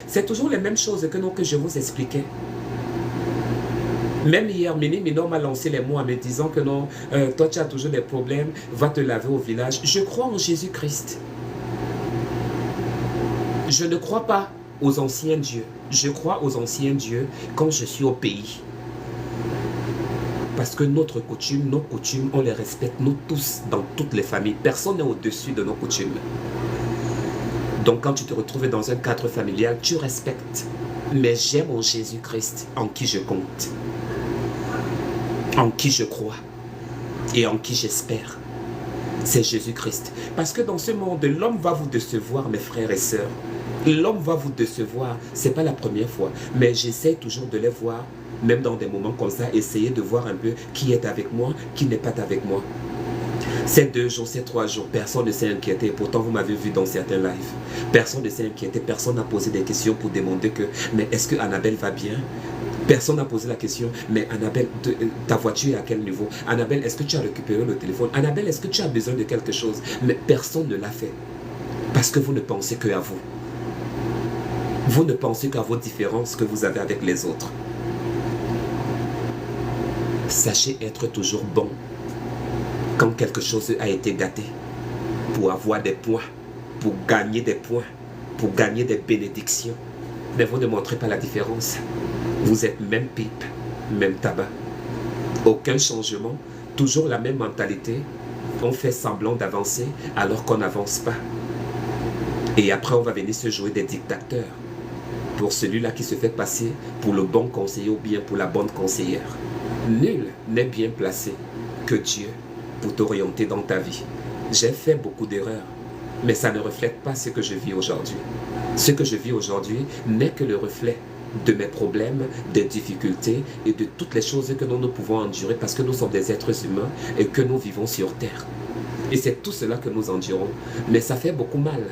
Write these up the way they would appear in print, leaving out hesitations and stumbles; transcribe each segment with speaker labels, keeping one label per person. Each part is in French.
Speaker 1: C'est toujours les mêmes choses que je vous expliquais. Même hier, Minom m'a lancé les mots en me disant que non, toi tu as toujours des problèmes, va te laver au village. Je crois en Jésus-Christ. Je ne crois pas aux anciens dieux. Je crois aux anciens dieux quand je suis au pays. Parce que nos coutumes, on les respecte, nous tous, dans toutes les familles. Personne n'est au-dessus de nos coutumes. Donc quand tu te retrouves dans un cadre familial, tu respectes. Mais j'aime en Jésus-Christ, en qui je compte, en qui je crois et en qui j'espère. C'est Jésus-Christ. Parce que dans ce monde, l'homme va vous décevoir, mes frères et sœurs. L'homme va vous décevoir. Ce n'est pas la première fois. Mais j'essaie toujours de les voir, même dans des moments comme ça, essayer de voir un peu qui est avec moi, qui n'est pas avec moi. Ces 2 jours, ces 3 jours, personne ne s'est inquiété. Pourtant, vous m'avez vu dans certains lives. Personne ne s'est inquiété. Personne n'a posé des questions pour demander que, mais est-ce que Annabelle va bien? Personne n'a posé la question, mais Annabelle, ta voiture est à quel niveau? Annabelle, est-ce que tu as récupéré le téléphone? Annabelle, est-ce que tu as besoin de quelque chose? Mais personne ne l'a fait. Parce que vous ne pensez qu'à vous. Vous ne pensez qu'à vos différences que vous avez avec les autres. Sachez être toujours bon quand quelque chose a été gâté, pour avoir des points, pour gagner des points, pour gagner des bénédictions. Mais vous ne montrez pas la différence. Vous êtes même pipe, même tabac. Aucun changement, toujours la même mentalité. On fait semblant d'avancer alors qu'on n'avance pas. Et après, on va venir se jouer des dictateurs pour celui-là qui se fait passer pour le bon conseiller ou bien pour la bonne conseillère. Nul n'est bien placé que Dieu pour t'orienter dans ta vie. J'ai fait beaucoup d'erreurs, mais ça ne reflète pas ce que je vis aujourd'hui. Ce que je vis aujourd'hui n'est que le reflet de mes problèmes, des difficultés et de toutes les choses que nous pouvons endurer parce que nous sommes des êtres humains et que nous vivons sur terre. Et c'est tout cela que nous endurons. Mais ça fait beaucoup mal.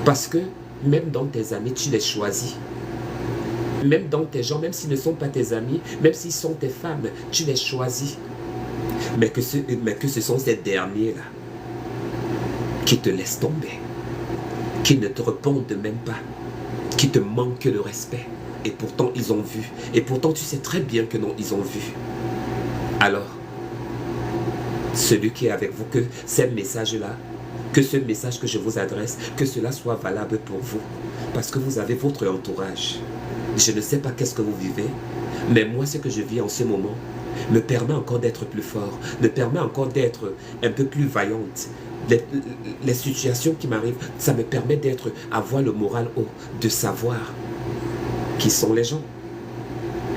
Speaker 1: Parce que même dans tes amis, tu les choisis. Même dans tes gens, même s'ils ne sont pas tes amis, même s'ils sont tes femmes, tu les choisis. Mais que ce sont ces derniers-là qui te laissent tomber, qui ne te répondent même pas, qui te manquent le respect. Et pourtant, ils ont vu. Et pourtant, tu sais très bien que non, ils ont vu. Alors, celui qui est avec vous, que ces messages-là, que ce message que je vous adresse, que cela soit valable pour vous. Parce que vous avez votre entourage. Je ne sais pas qu'est-ce que vous vivez, mais moi, ce que je vis en ce moment me permet encore d'être plus fort, me permet encore d'être un peu plus vaillante. Les situations qui m'arrivent, ça me permet avoir le moral haut, de savoir qui sont les gens,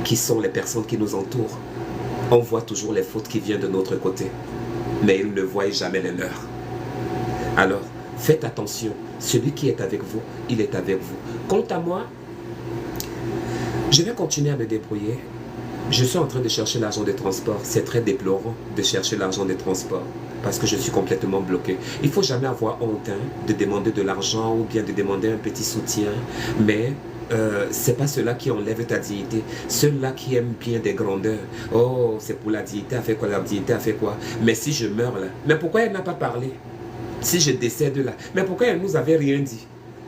Speaker 1: qui sont les personnes qui nous entourent. On voit toujours les fautes qui viennent de notre côté, mais ils ne voient jamais les leurs. Alors, faites attention, celui qui est avec vous, il est avec vous. Quant à moi, je vais continuer à me débrouiller. Je suis en train de chercher l'argent de transport. C'est très déplorant de chercher l'argent de transport parce que je suis complètement bloqué. Il ne faut jamais avoir honte de demander de l'argent ou bien de demander un petit soutien. Mais ce n'est pas cela qui enlève ta dignité. Ceux-là qui aiment bien des grandeurs. Oh, c'est pour la dignité, a fait quoi? La dignité a fait quoi? Mais si je meurs là, mais pourquoi elle n'a pas parlé? Si je décède là, mais pourquoi elle ne nous avait rien dit?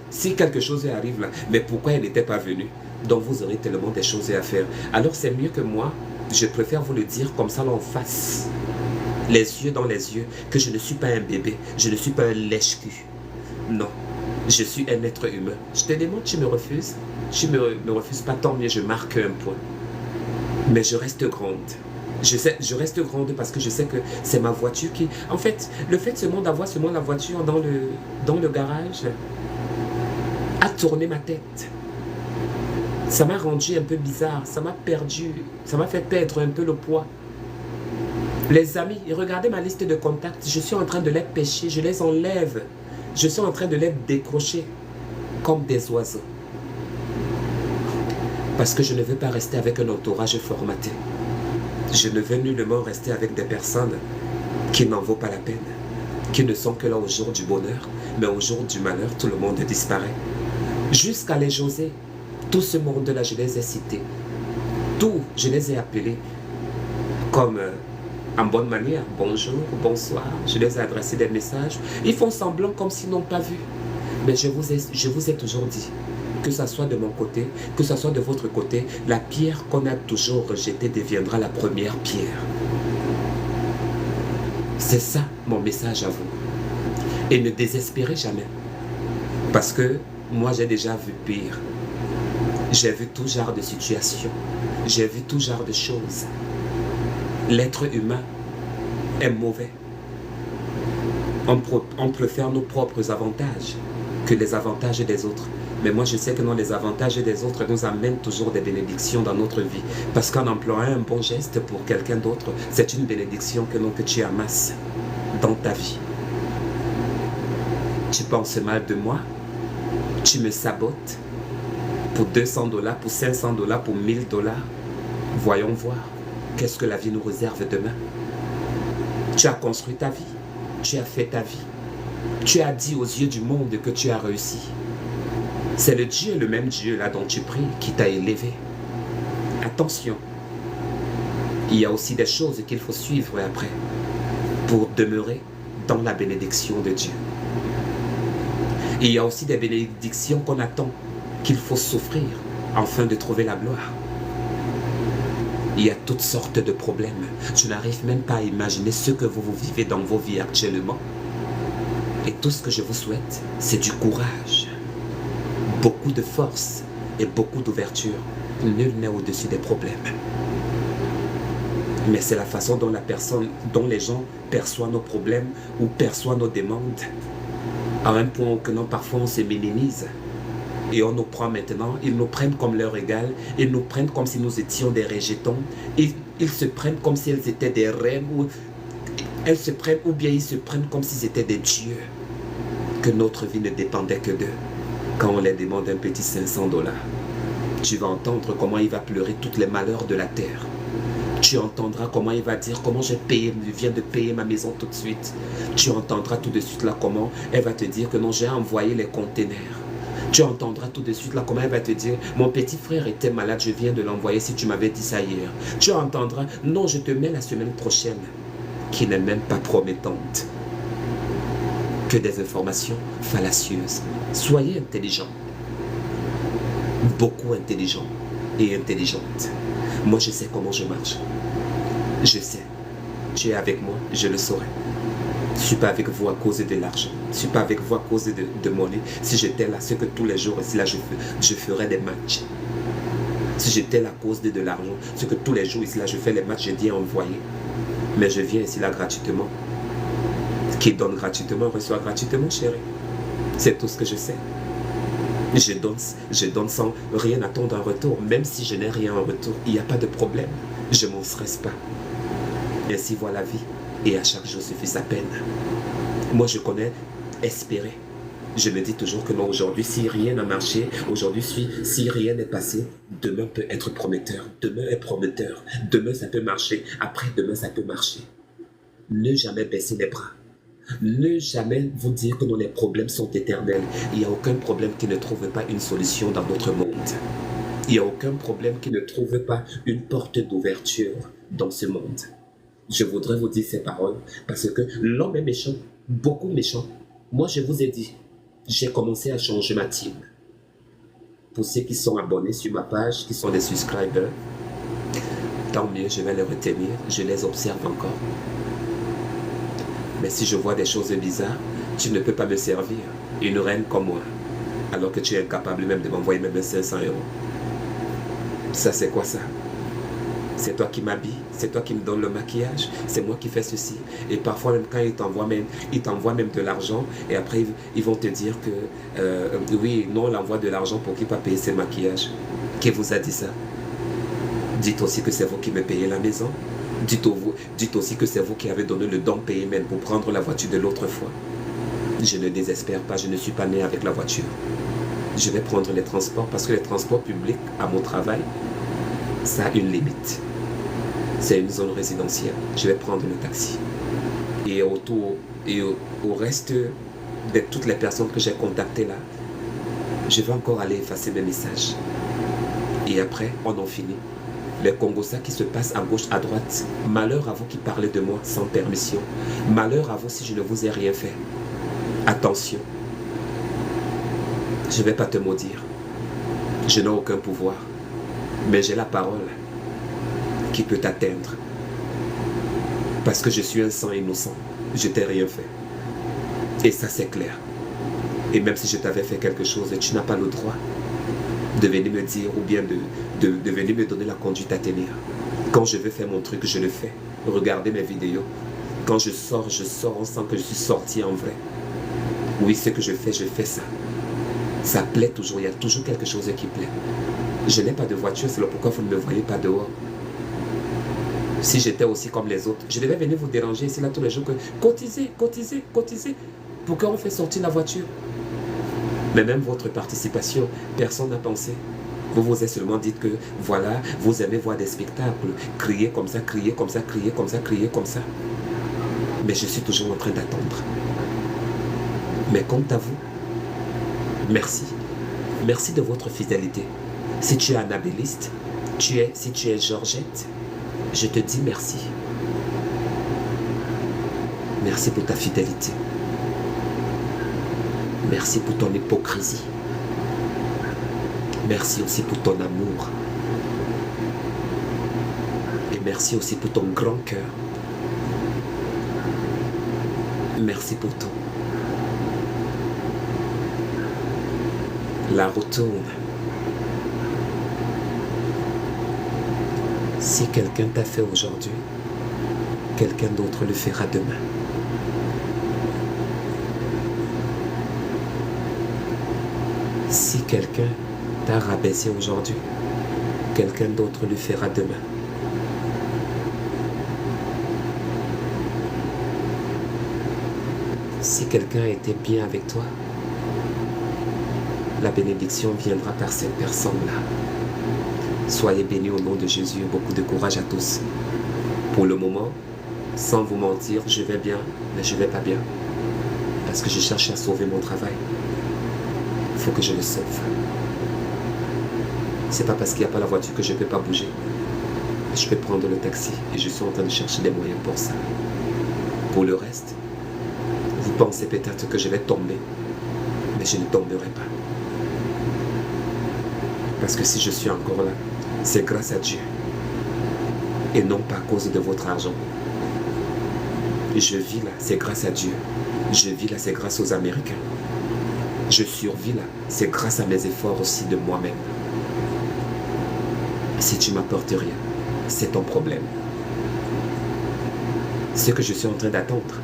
Speaker 1: Si quelque chose arrive là, mais pourquoi elle n'était pas venue? Donc vous aurez tellement de choses à faire. Alors c'est mieux que moi, je préfère vous le dire comme ça là en face. Les yeux dans les yeux, que je ne suis pas un bébé, je ne suis pas un lèche-cul. Non, je suis un être humain. Je te demande, tu me refuses? Tu me refuses pas, tant mieux, je marque un point. Mais je reste grande. Je reste grande parce que je sais que c'est ma voiture qui... En fait, le fait seulement d'avoir seulement la voiture dans le garage a tourné ma tête. Ça m'a rendu un peu bizarre, ça m'a perdu, ça m'a fait perdre un peu le poids. Les amis, regardez ma liste de contacts, je suis en train de les pêcher, je les enlève. Je suis en train de les décrocher comme des oiseaux. Parce que je ne veux pas rester avec un entourage formaté. Je ne veux nullement rester avec des personnes qui n'en vaut pas la peine, qui ne sont que là au jour du bonheur, mais au jour du malheur, tout le monde disparaît. Jusqu'à les José, tout ce monde-là, je les ai cités. Tous, je les ai appelés comme en bonne manière. Bonjour, bonsoir. Je les ai adressé des messages. Ils font semblant comme s'ils n'ont pas vu. Mais je vous ai toujours dit, que ce soit de mon côté, que ce soit de votre côté, la pierre qu'on a toujours rejetée deviendra la première pierre. C'est ça mon message à vous. Et ne désespérez jamais. Parce que moi j'ai déjà vu pire. J'ai vu tout genre de situations. J'ai vu tout genre de choses. L'être humain est mauvais. On préfère nos propres avantages que les avantages des autres. Mais moi, je sais que non, les avantages des autres nous amènent toujours des bénédictions dans notre vie. Parce qu'en employant un bon geste pour quelqu'un d'autre, c'est une bénédiction que tu amasses dans ta vie. Tu penses mal de moi, tu me sabotes pour 200 $, pour 500 $, pour 1000 $. Voyons voir, qu'est-ce que la vie nous réserve demain? Tu as construit ta vie, tu as fait ta vie. Tu as dit aux yeux du monde que tu as réussi. C'est le même Dieu là dont tu pries, qui t'a élevé. Attention, il y a aussi des choses qu'il faut suivre après pour demeurer dans la bénédiction de Dieu. Il y a aussi des bénédictions qu'on attend, qu'il faut souffrir afin de trouver la gloire. Il y a toutes sortes de problèmes. Je n'arrive même pas à imaginer ce que vous vivez dans vos vies actuellement. Et tout ce que je vous souhaite, c'est du courage, beaucoup de force et beaucoup d'ouverture. Nul n'est au-dessus des problèmes. Mais c'est la façon dont les gens perçoivent nos problèmes ou perçoivent nos demandes. À un point que non, parfois on se minimise. Et on nous prend maintenant, ils nous prennent comme leur égal, ils nous prennent comme si nous étions des rejetons. Ils se prennent comme si elles étaient des reines, ou bien ils se prennent comme s'ils étaient des dieux. Que notre vie ne dépendait que d'eux. Quand on les demande un petit 500 $, tu vas entendre comment il va pleurer tous les malheurs de la terre. Tu entendras comment il va dire comment je viens de payer ma maison tout de suite. Tu entendras tout de suite là comment elle va te dire que non, j'ai envoyé les containers. Tu entendras tout de suite là comment elle va te dire mon petit frère était malade, je viens de l'envoyer si tu m'avais dit ça hier. Tu entendras non, je te mets la semaine prochaine, qui n'est même pas promettante. Que des informations fallacieuses. Soyez intelligents. Beaucoup intelligents et intelligentes. Moi, je sais comment je marche. Je sais. Tu es avec moi, je le saurai. Je ne suis pas avec vous à cause de l'argent. Je ne suis pas avec vous à cause de monnaie. Si j'étais là, c'est que tous les jours, ici, là, je ferais des matchs. Si j'étais là à cause de l'argent, c'est que tous les jours, ici, là, je fais les matchs, je dis envoyer. Mais je viens ici, là, gratuitement. Qui donne gratuitement, reçoit gratuitement, chérie. C'est tout ce que je sais. Je donne sans rien attendre en retour. Même si je n'ai rien en retour, il n'y a pas de problème. Je ne m'en stresse pas. Ainsi voit la vie. Et à chaque jour suffit sa peine. Moi, je connais espérer. Je me dis toujours que non, aujourd'hui, si rien n'a marché, aujourd'hui, si rien n'est passé, demain peut être prometteur. Demain est prometteur. Demain, ça peut marcher. Après, demain, ça peut marcher. Ne jamais baisser les bras. Ne jamais vous dire que non, les problèmes sont éternels. Il n'y a aucun problème qui ne trouve pas une solution dans notre monde. Il n'y a aucun problème qui ne trouve pas une porte d'ouverture dans ce monde. Je voudrais vous dire ces paroles parce que l'homme est méchant, beaucoup méchant. Moi, je vous ai dit, j'ai commencé à changer ma team. Pour ceux qui sont abonnés sur ma page, qui sont des subscribers, tant mieux, je vais les retenir, je les observe encore. Mais si je vois des choses bizarres, tu ne peux pas me servir. Une reine comme moi. Alors que tu es incapable même de m'envoyer même 500 €. Ça, c'est quoi ça? C'est toi qui m'habilles, c'est toi qui me donnes le maquillage, c'est moi qui fais ceci. Et parfois, même quand ils t'envoient même de l'argent, et après, ils vont te dire que, oui, non, on l'envoie de l'argent pour qu'il ne pas payer ses maquillages. Qui vous a dit ça? Dites aussi que c'est vous qui me payez la maison. Dites aussi que c'est vous qui avez donné le don payé même pour prendre la voiture de l'autre fois. Je ne désespère pas, je ne suis pas né avec la voiture. Je vais prendre les transports parce que les transports publics à mon travail, ça a une limite. C'est une zone résidentielle. Je vais prendre le taxi. Et au reste de toutes les personnes que j'ai contactées là, je vais encore aller effacer mes messages. Et après, on en finit. Les Congossas qui se passent à gauche, à droite. Malheur à vous qui parlez de moi sans permission. Malheur à vous si je ne vous ai rien fait. Attention. Je ne vais pas te maudire. Je n'ai aucun pouvoir, mais j'ai la parole qui peut t'atteindre. Parce que je suis un sang innocent, je t'ai rien fait. Et ça c'est clair. Et même si je t'avais fait quelque chose, tu n'as pas le droit de venir me dire ou bien de venir me donner la conduite à tenir. Quand je veux faire mon truc, je le fais. Regardez mes vidéos. Quand je sors, on sent que je suis sorti en vrai. Oui, ce que je fais ça. Ça plaît toujours, il y a toujours quelque chose qui plaît. Je n'ai pas de voiture, c'est pourquoi vous ne me voyez pas dehors. Si j'étais aussi comme les autres, je devais venir vous déranger ici là tous les jours que cotisez, cotisez, cotisez. Pourquoi on fait sortir la voiture? Mais même votre participation, personne n'a pensé. Vous vous êtes seulement dit que voilà, vous aimez voir des spectacles, crier comme ça, crier comme ça, crier comme ça, crier comme ça. Mais je suis toujours en train d'attendre. Mais quant à vous, merci. Merci de votre fidélité. Si tu es anabelliste, si tu es Georgette, je te dis merci. Merci pour ta fidélité. Merci pour ton hypocrisie. Merci aussi pour ton amour. Et merci aussi pour ton grand cœur. Merci pour tout. La retourne. Si quelqu'un t'a fait aujourd'hui, quelqu'un d'autre le fera demain. Si quelqu'un t'a rabaissé aujourd'hui, quelqu'un d'autre le fera demain. Si quelqu'un a été bien avec toi, la bénédiction viendra par cette personne-là. Soyez bénis au nom de Jésus. Beaucoup de courage à tous. Pour le moment, sans vous mentir, je vais bien, mais je ne vais pas bien. Parce que je cherche à sauver mon travail. Il faut que je le sauve. C'est pas parce qu'il n'y a pas la voiture que je ne peux pas bouger. Je peux prendre le taxi et je suis en train de chercher des moyens pour ça. Pour le reste, vous pensez peut-être que je vais tomber, mais je ne tomberai pas. Parce que si je suis encore là, c'est grâce à Dieu et non pas à cause de votre argent. Je vis là, c'est grâce à Dieu. Je vis là, c'est grâce aux Américains. Je survis là, c'est grâce à mes efforts aussi de moi-même. Si tu m'apportes rien, c'est ton problème. Ce que je suis en train d'attendre,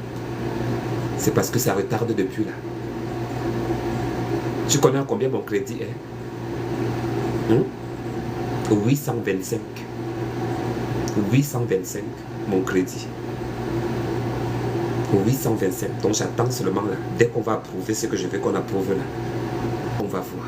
Speaker 1: c'est parce que ça retarde depuis là. Tu connais à combien mon crédit est? 825. 825, mon crédit. 825. Donc j'attends seulement là. Dès qu'on va approuver ce que je veux qu'on approuve là, on va voir.